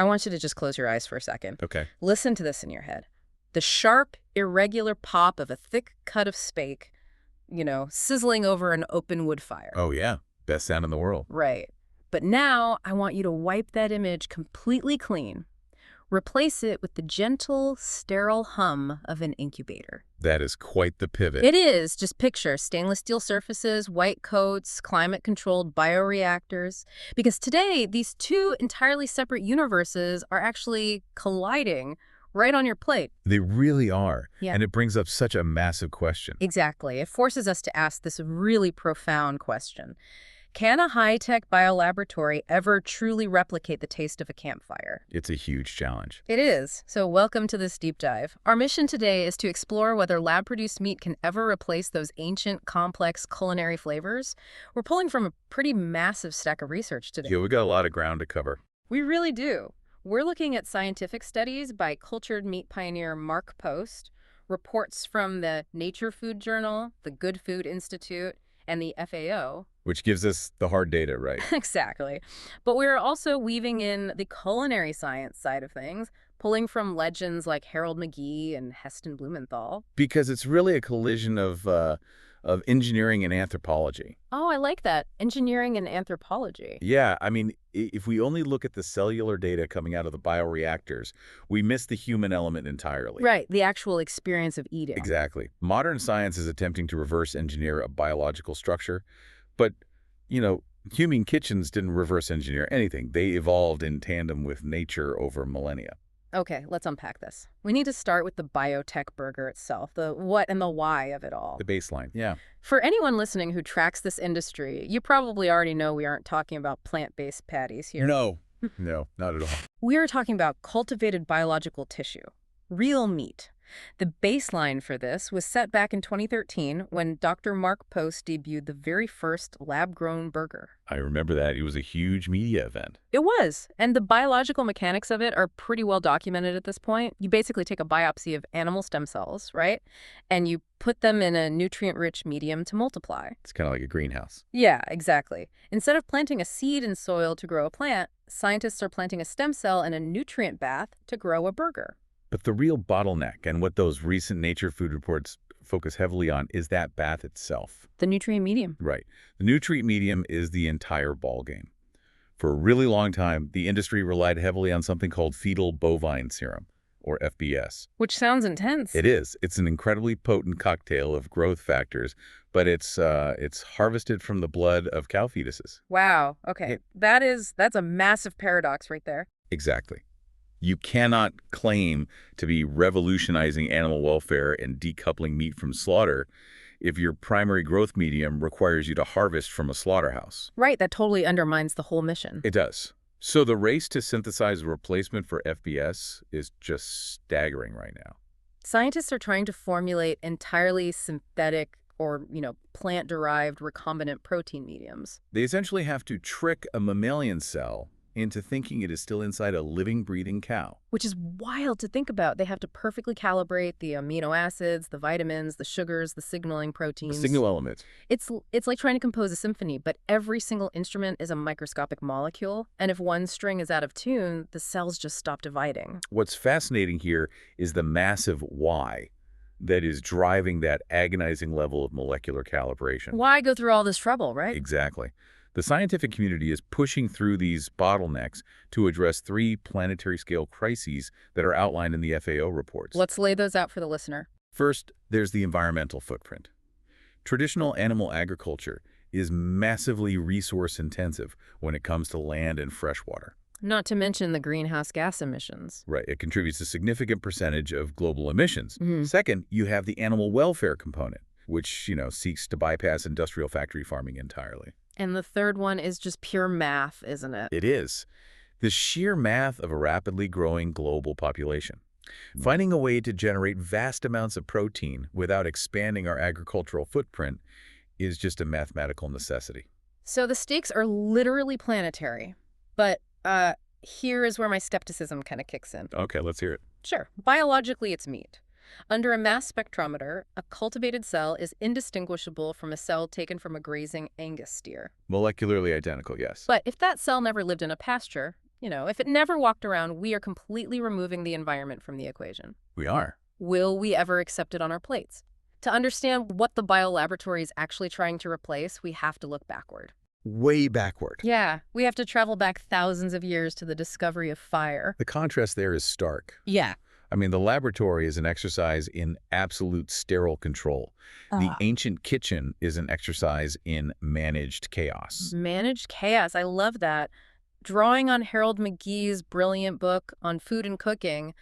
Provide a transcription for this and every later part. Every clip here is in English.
I want you to just close your eyes for a second. Okay. Listen to this in your head. The sharp, irregular pop of a thick cut of steak, sizzling over an open wood fire. Oh, yeah. Best sound in the world. Right. But now I want you to wipe that image completely clean. Replace it with the gentle, sterile hum of an incubator. That is quite the pivot. It is. Just picture stainless steel surfaces, white coats, climate-controlled bioreactors. Because today, these two entirely separate universes are actually colliding right on your plate. They really are. Yeah. And it brings up such a massive question. Exactly. It forces us to ask this really profound question. Can a high-tech biolaboratory ever truly replicate the taste of a campfire? It's a huge challenge. It is. So welcome to this deep dive. Our mission today is to explore whether lab-produced meat can ever replace those ancient, complex culinary flavors. We're pulling from a pretty massive stack of research today. Yeah, we got a lot of ground to cover. We really do. We're looking at scientific studies by cultured meat pioneer Mark Post, reports from the Nature Food Journal, the Good Food Institute, and the FAO. Which gives us the hard data, right? Exactly. But we're also weaving in the culinary science side of things, pulling from legends like Harold McGee and Heston Blumenthal. Because it's really a collision of engineering and anthropology. Oh, I like that. Engineering and anthropology. Yeah, I mean, if we only look at the cellular data coming out of the bioreactors, we miss the human element entirely. Right, the actual experience of eating. Exactly. Modern science is attempting to reverse engineer a biological structure, but, human kitchens didn't reverse engineer anything. They evolved in tandem with nature over millennia. Okay, let's unpack this. We need to start with the biotech burger itself, the what and the why of it all. The baseline, yeah. For anyone listening who tracks this industry, you probably already know we aren't talking about plant-based patties here. No, not at all. We are talking about cultivated biological tissue, real meat. The baseline for this was set back in 2013 when Dr. Mark Post debuted the very first lab-grown burger. I remember that. It was a huge media event. It was, and the biological mechanics of it are pretty well documented at this point. You basically take a biopsy of animal stem cells, right? And you put them in a nutrient-rich medium to multiply. It's kind of like a greenhouse. Yeah, exactly. Instead of planting a seed in soil to grow a plant, scientists are planting a stem cell in a nutrient bath to grow a burger. But the real bottleneck, and what those recent Nature food reports focus heavily on, is that bath itself. The nutrient medium. Right. The nutrient medium is the entire ballgame. For a really long time, the industry relied heavily on something called fetal bovine serum, or FBS. Which sounds intense. It is. It's an incredibly potent cocktail of growth factors, but it's harvested from the blood of cow fetuses. Wow. Okay. That's a massive paradox right there. Exactly. You cannot claim to be revolutionizing animal welfare and decoupling meat from slaughter if your primary growth medium requires you to harvest from a slaughterhouse. Right, that totally undermines the whole mission. It does. So the race to synthesize a replacement for FBS is just staggering right now. Scientists are trying to formulate entirely synthetic or, plant-derived recombinant protein mediums. They essentially have to trick a mammalian cell into thinking it is still inside a living, breathing cow. Which is wild to think about. They have to perfectly calibrate the amino acids, the vitamins, the sugars, the signaling proteins. The signal elements. It's like trying to compose a symphony, but every single instrument is a microscopic molecule, and if one string is out of tune, the cells just stop dividing. What's fascinating here is the massive why that is driving that agonizing level of molecular calibration. Why go through all this trouble, right? Exactly. The scientific community is pushing through these bottlenecks to address 3 planetary-scale crises that are outlined in the FAO reports. Let's lay those out for the listener. First, there's the environmental footprint. Traditional animal agriculture is massively resource-intensive when it comes to land and freshwater. Not to mention the greenhouse gas emissions. Right. It contributes a significant percentage of global emissions. Mm-hmm. Second, you have the animal welfare component, which, seeks to bypass industrial factory farming entirely. And the third one is just pure math, isn't it? It is. The sheer math of a rapidly growing global population. Finding a way to generate vast amounts of protein without expanding our agricultural footprint is just a mathematical necessity. So the stakes are literally planetary. But here is where my skepticism kind of kicks in. Okay, let's hear it. Sure. Biologically, it's meat. Under a mass spectrometer, a cultivated cell is indistinguishable from a cell taken from a grazing Angus steer. Molecularly identical, yes. But if that cell never lived in a pasture, If it never walked around, we are completely removing the environment from the equation. We are. Will we ever accept it on our plates? To understand what the biolaboratory is actually trying to replace, we have to look backward. Way backward. Yeah, we have to travel back thousands of years to the discovery of fire. The contrast there is stark. Yeah. I mean, the laboratory is an exercise in absolute sterile control. The ancient kitchen is an exercise in managed chaos. Managed chaos. I love that. Drawing on Harold McGee's brilliant book on food and cooking,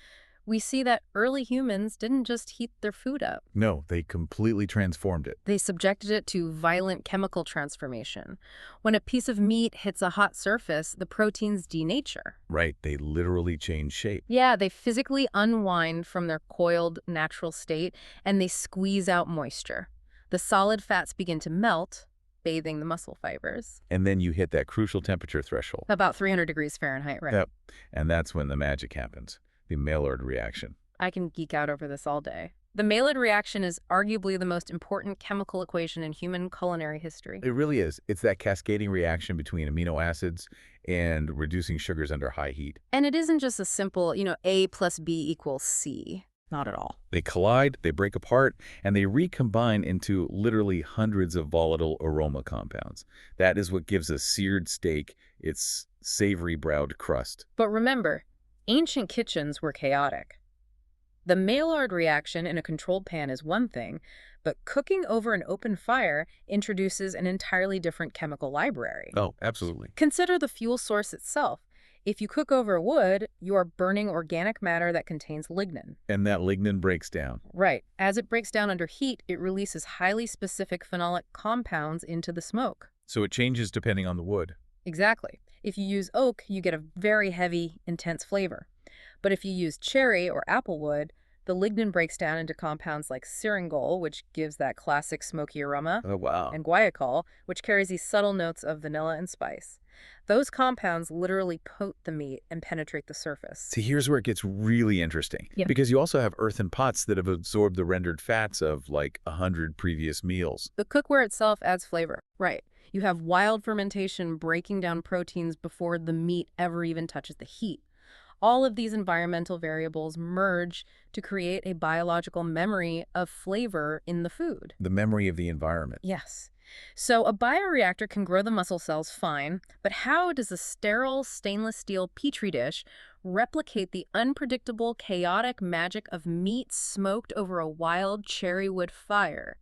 we see that early humans didn't just heat their food up. No, they completely transformed it. They subjected it to violent chemical transformation. When a piece of meat hits a hot surface, the proteins denature. Right, they literally change shape. Yeah, they physically unwind from their coiled natural state, and they squeeze out moisture. The solid fats begin to melt, bathing the muscle fibers. And then you hit that crucial temperature threshold. About 300 degrees Fahrenheit, right? Yep, and that's when the magic happens. The Maillard reaction. I can geek out over this all day. The Maillard reaction is arguably the most important chemical equation in human culinary history. It really is. It's that cascading reaction between amino acids and reducing sugars under high heat. And it isn't just a simple, A plus B equals C. Not at all. They collide, they break apart, and they recombine into literally hundreds of volatile aroma compounds. That is what gives a seared steak its savory browed crust. But remember, ancient kitchens were chaotic. The Maillard reaction in a controlled pan is one thing, but cooking over an open fire introduces an entirely different chemical library. Oh, absolutely. Consider the fuel source itself. If you cook over wood, you are burning organic matter that contains lignin. And that lignin breaks down. Right. As it breaks down under heat, it releases highly specific phenolic compounds into the smoke. So it changes depending on the wood. Exactly. If you use oak, you get a very heavy, intense flavor. But if you use cherry or apple wood, the lignin breaks down into compounds like syringol, which gives that classic smoky aroma, Oh, wow. and guaiacol, which carries these subtle notes of vanilla and spice. Those compounds literally coat the meat and penetrate the surface. See, here's where it gets really interesting. Yeah. Because you also have earthen pots that have absorbed the rendered fats of like 100 previous meals. The cookware itself adds flavor. Right. You have wild fermentation breaking down proteins before the meat ever even touches the heat. All of these environmental variables merge to create a biological memory of flavor in the food. The memory of the environment. Yes. So a bioreactor can grow the muscle cells fine, but how does a sterile stainless steel petri dish replicate the unpredictable, chaotic magic of meat smoked over a wild cherry wood fire?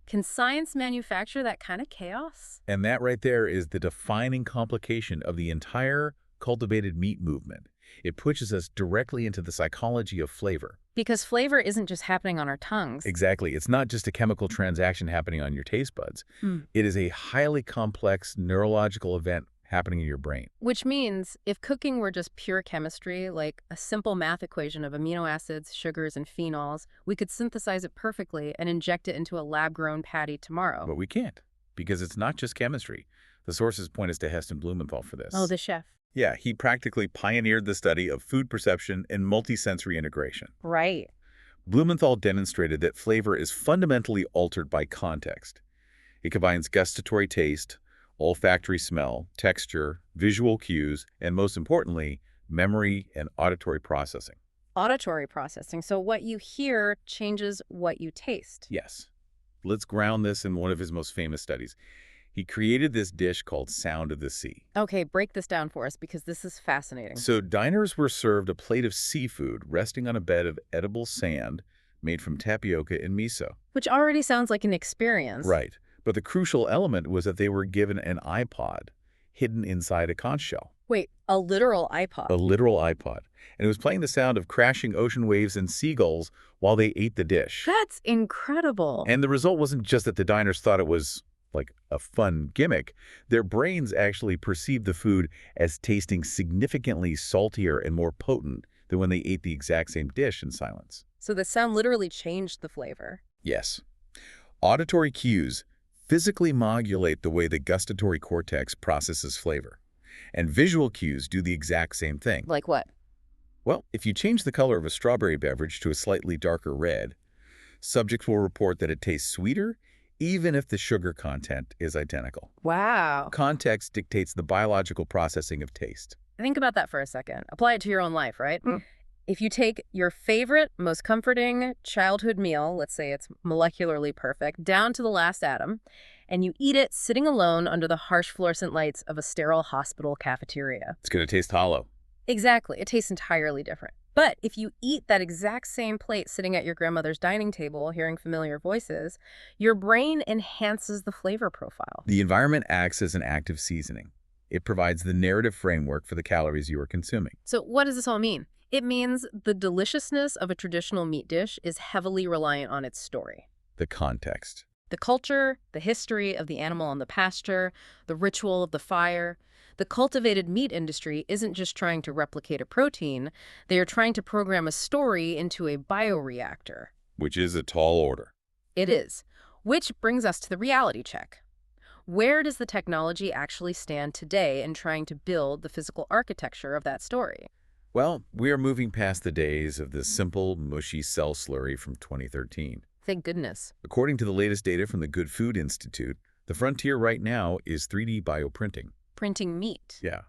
Can science manufacture that kind of chaos? And that right there is the defining complication of the entire cultivated meat movement. It pushes us directly into the psychology of flavor. Because flavor isn't just happening on our tongues. Exactly. It's not just a chemical transaction happening on your taste buds. It is a highly complex neurological event happening in your brain. Which means if cooking were just pure chemistry, like a simple math equation of amino acids, sugars, and phenols, we could synthesize it perfectly and inject it into a lab-grown patty tomorrow. But we can't, because it's not just chemistry. The sources point us to Heston Blumenthal for this. Oh, the chef. Yeah, he practically pioneered the study of food perception and multisensory integration. Right. Blumenthal demonstrated that flavor is fundamentally altered by context. It combines gustatory taste, olfactory smell, texture, visual cues, and most importantly, memory and auditory processing. Auditory processing. So what you hear changes what you taste. Yes. Let's ground this in one of his most famous studies. He created this dish called Sound of the Sea. Okay, break this down for us because this is fascinating. So diners were served a plate of seafood resting on a bed of edible sand made from tapioca and miso. Which already sounds like an experience. Right. But the crucial element was that they were given an iPod hidden inside a conch shell. Wait, a literal iPod? A literal iPod. And it was playing the sound of crashing ocean waves and seagulls while they ate the dish. That's incredible. And the result wasn't just that the diners thought it was like a fun gimmick. Their brains actually perceived the food as tasting significantly saltier and more potent than when they ate the exact same dish in silence. So the sound literally changed the flavor. Yes. Auditory cues physically modulate the way the gustatory cortex processes flavor. And visual cues do the exact same thing. Like what? Well, if you change the color of a strawberry beverage to a slightly darker red, subjects will report that it tastes sweeter, even if the sugar content is identical. Wow. Context dictates the biological processing of taste. Think about that for a second. Apply it to your own life, right? If you take your favorite, most comforting childhood meal, let's say it's molecularly perfect, down to the last atom, and you eat it sitting alone under the harsh fluorescent lights of a sterile hospital cafeteria. It's going to taste hollow. Exactly. It tastes entirely different. But if you eat that exact same plate sitting at your grandmother's dining table, hearing familiar voices, your brain enhances the flavor profile. The environment acts as an active seasoning. It provides the narrative framework for the calories you are consuming. So what does this all mean? It means the deliciousness of a traditional meat dish is heavily reliant on its story. The context. The culture, the history of the animal on the pasture, the ritual of the fire. The cultivated meat industry isn't just trying to replicate a protein, they are trying to program a story into a bioreactor. Which is a tall order. It is. Which brings us to the reality check. Where does the technology actually stand today in trying to build the physical architecture of that story? Well, we are moving past the days of the simple, mushy cell slurry from 2013. Thank goodness. According to the latest data from the Good Food Institute, the frontier right now is 3D bioprinting. Printing meat. Yeah.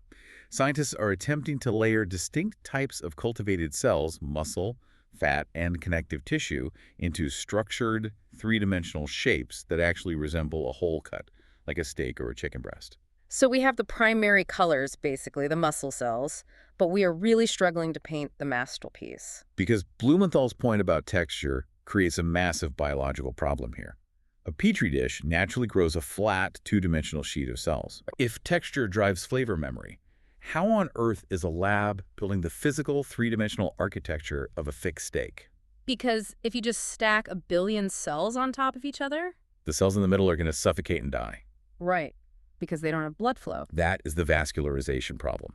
Scientists are attempting to layer distinct types of cultivated cells, muscle, fat, and connective tissue, into structured, three-dimensional shapes that actually resemble a whole cut, like a steak or a chicken breast. So we have the primary colors, basically, the muscle cells, but we are really struggling to paint the masterpiece. Because Blumenthal's point about texture creates a massive biological problem here. A petri dish naturally grows a flat, two-dimensional sheet of cells. If texture drives flavor memory, how on earth is a lab building the physical, three-dimensional architecture of a fixed steak? Because if you just stack a billion cells on top of each other? The cells in the middle are going to suffocate and die. Right, because they don't have blood flow. That is the vascularization problem.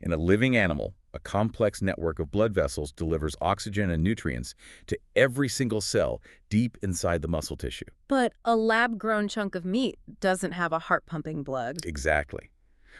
In a living animal, a complex network of blood vessels delivers oxygen and nutrients to every single cell deep inside the muscle tissue. But a lab-grown chunk of meat doesn't have a heart-pumping blood. Exactly.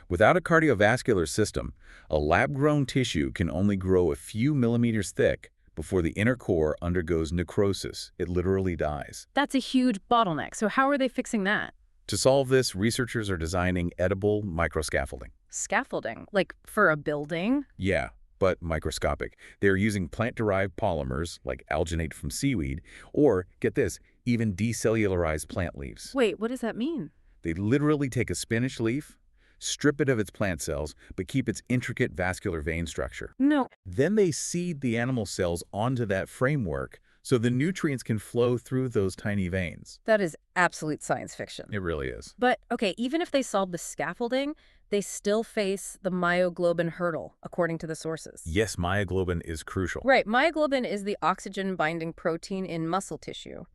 Without a cardiovascular system, a lab-grown tissue can only grow a few millimeters thick before the inner core undergoes necrosis. It literally dies. That's a huge bottleneck. So how are they fixing that? To solve this, researchers are designing edible microscaffolding. Scaffolding? Like for a building? Yeah, but microscopic. They're using plant-derived polymers, like alginate from seaweed, or, get this, even decellularized plant leaves. Wait, what does that mean? They literally take a spinach leaf, strip it of its plant cells, but keep its intricate vascular vein structure. No. Then they seed the animal cells onto that framework so the nutrients can flow through those tiny veins. That is absolute science fiction. It really is. But, okay, even if they solve the scaffolding, they still face the myoglobin hurdle, according to the sources. Yes, myoglobin is crucial. Right, myoglobin is the oxygen-binding protein in muscle tissue.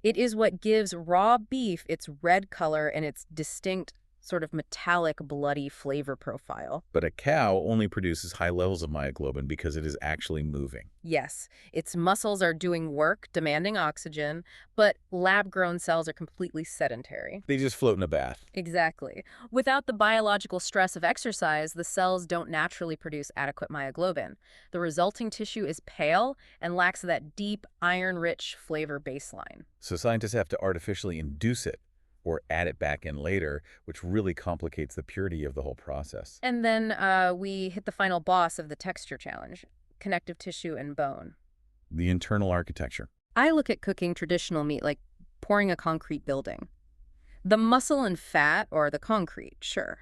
It is what gives raw beef its red color and its distinct, sort of metallic, bloody flavor profile. But a cow only produces high levels of myoglobin because it is actually moving. Yes, its muscles are doing work, demanding oxygen, but lab-grown cells are completely sedentary. They just float in a bath. Exactly. Without the biological stress of exercise, the cells don't naturally produce adequate myoglobin. The resulting tissue is pale and lacks that deep, iron-rich flavor baseline. So scientists have to artificially induce it, or add it back in later, which really complicates the purity of the whole process. And then we hit the final boss of the texture challenge, connective tissue and bone. The internal architecture. I look at cooking traditional meat like pouring a concrete building. The muscle and fat are the concrete, sure.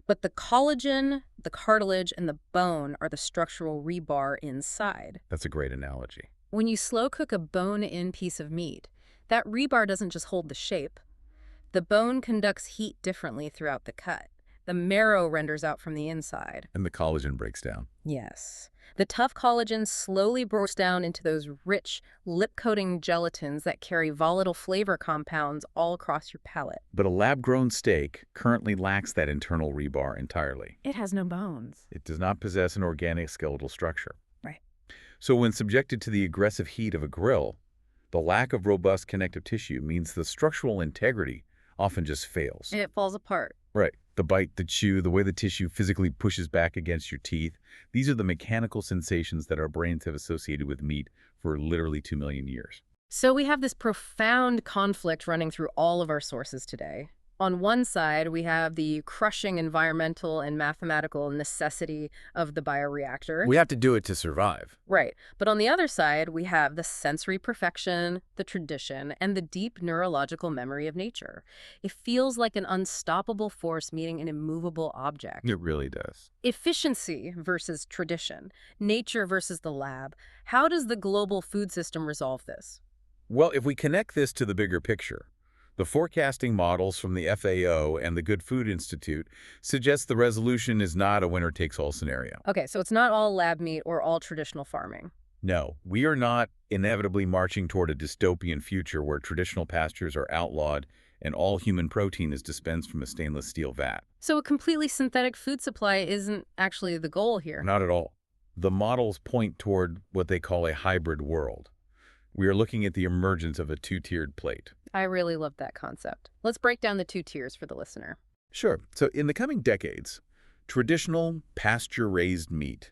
But the collagen, the cartilage, and the bone are the structural rebar inside. That's a great analogy. When you slow cook a bone-in piece of meat, that rebar doesn't just hold the shape. The bone conducts heat differently throughout the cut. The marrow renders out from the inside. And the collagen breaks down. Yes. The tough collagen slowly breaks down into those rich, lip-coating gelatins that carry volatile flavor compounds all across your palate. But a lab-grown steak currently lacks that internal rebar entirely. It has no bones. It does not possess an organic skeletal structure. Right. So when subjected to the aggressive heat of a grill, the lack of robust connective tissue means the structural integrity often just fails. It falls apart. Right. The bite, the chew, the way the tissue physically pushes back against your teeth. These are the mechanical sensations that our brains have associated with meat for literally 2 million years. So we have this profound conflict running through all of our sources today. On one side, we have the crushing environmental and mathematical necessity of the bioreactor. We have to do it to survive. Right. But on the other side, we have the sensory perfection, the tradition, and the deep neurological memory of nature. It feels like an unstoppable force meeting an immovable object. It really does. Efficiency versus tradition, nature versus the lab. How does the global food system resolve this? Well, if we connect this to the bigger picture, the forecasting models from the FAO and the Good Food Institute suggest the resolution is not a winner-takes-all scenario. Okay, so it's not all lab meat or all traditional farming. No, we are not inevitably marching toward a dystopian future where traditional pastures are outlawed and all human protein is dispensed from a stainless steel vat. So a completely synthetic food supply isn't actually the goal here. Not at all. The models point toward what they call a hybrid world. We are looking at the emergence of a two-tiered plate. I really love that concept. Let's break down the two tiers for the listener. Sure. So in the coming decades, traditional pasture-raised meat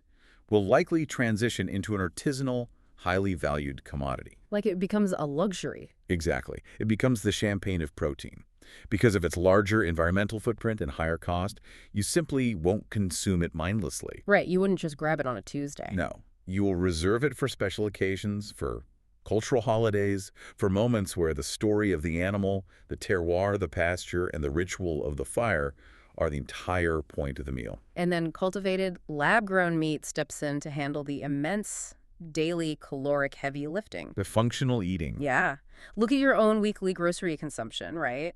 will likely transition into an artisanal, highly valued commodity. Like it becomes a luxury. Exactly. It becomes the champagne of protein. Because of its larger environmental footprint and higher cost, you simply won't consume it mindlessly. Right, you wouldn't just grab it on a Tuesday. No. You will reserve it for special occasions, for cultural holidays, for moments where the story of the animal, the terroir, the pasture, and the ritual of the fire are the entire point of the meal. And then cultivated, lab-grown meat steps in to handle the immense daily caloric heavy lifting. The functional eating. Yeah. Look at your own weekly grocery consumption, right?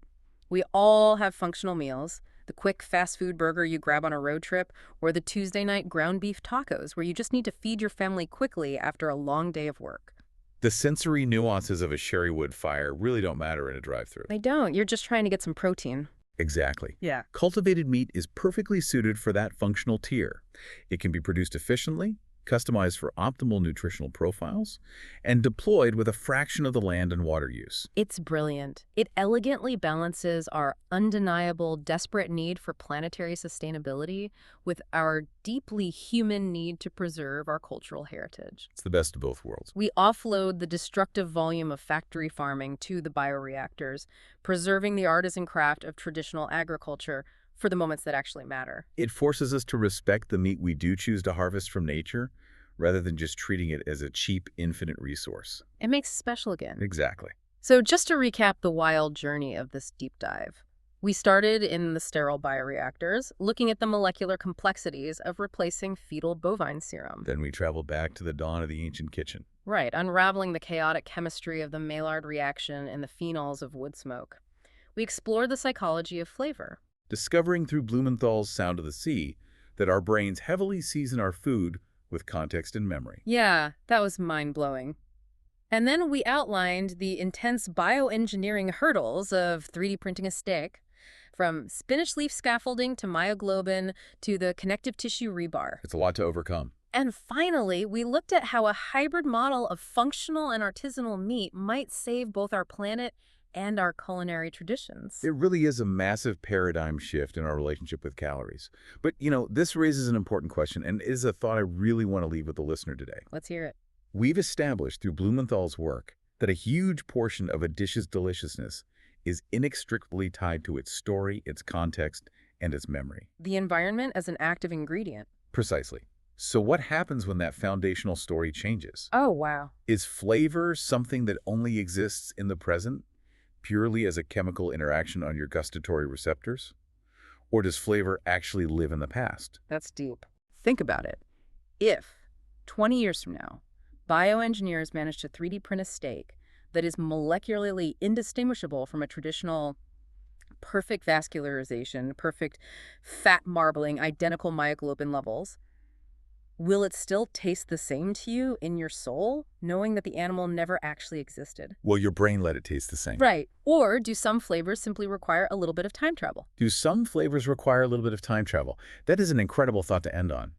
We all have functional meals. The quick fast food burger you grab on a road trip, or the Tuesday night ground beef tacos where you just need to feed your family quickly after a long day of work. The sensory nuances of a sherry wood fire really don't matter in a drive-thru. They don't. You're just trying to get some protein. Exactly. Yeah. Cultivated meat is perfectly suited for that functional tier. It can be produced efficiently, customized for optimal nutritional profiles, and deployed with a fraction of the land and water use. It's brilliant. It elegantly balances our undeniable, desperate need for planetary sustainability with our deeply human need to preserve our cultural heritage. It's the best of both worlds. We offload the destructive volume of factory farming to the bioreactors, preserving the artisan craft of traditional agriculture for the moments that actually matter. It forces us to respect the meat we do choose to harvest from nature, rather than just treating it as a cheap, infinite resource. It makes it special again. Exactly. So just to recap the wild journey of this deep dive, we started in the sterile bioreactors, looking at the molecular complexities of replacing fetal bovine serum. Then we travel back to the dawn of the ancient kitchen. Right, unraveling the chaotic chemistry of the Maillard reaction and the phenols of wood smoke. We explored the psychology of flavor. Discovering through Blumenthal's Sound of the Sea that our brains heavily season our food with context and memory. Yeah, that was mind-blowing. And then we outlined the intense bioengineering hurdles of 3D printing a steak, from spinach leaf scaffolding to myoglobin to the connective tissue rebar. It's a lot to overcome. And finally, we looked at how a hybrid model of functional and artisanal meat might save both our planet and our culinary traditions. It really is a massive paradigm shift in our relationship with calories. But, this raises an important question, and is a thought I really want to leave with the listener today. Let's hear it. We've established through Blumenthal's work that a huge portion of a dish's deliciousness is inextricably tied to its story, its context, and its memory. The environment as an active ingredient. Precisely. So what happens when that foundational story changes? Oh, wow. Is flavor something that only exists in the present, purely as a chemical interaction on your gustatory receptors? Or does flavor actually live in the past? That's deep. Think about it. If, 20 years from now, bioengineers manage to 3D print a steak that is molecularly indistinguishable from a traditional perfect vascularization, perfect fat marbling, identical myoglobin levels, will it still taste the same to you in your soul, knowing that the animal never actually existed? Will your brain let it taste the same? Right. Or do some flavors simply require a little bit of time travel? Do some flavors require a little bit of time travel? That is an incredible thought to end on.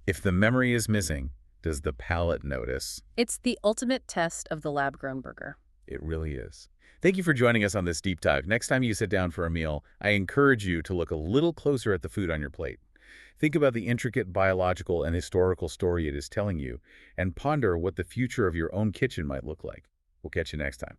If the memory is missing, does the palate notice? It's the ultimate test of the lab-grown burger. It really is. Thank you for joining us on this deep dive. Next time you sit down for a meal, I encourage you to look a little closer at the food on your plate. Think about the intricate biological and historical story it is telling you, and ponder what the future of your own kitchen might look like. We'll catch you next time.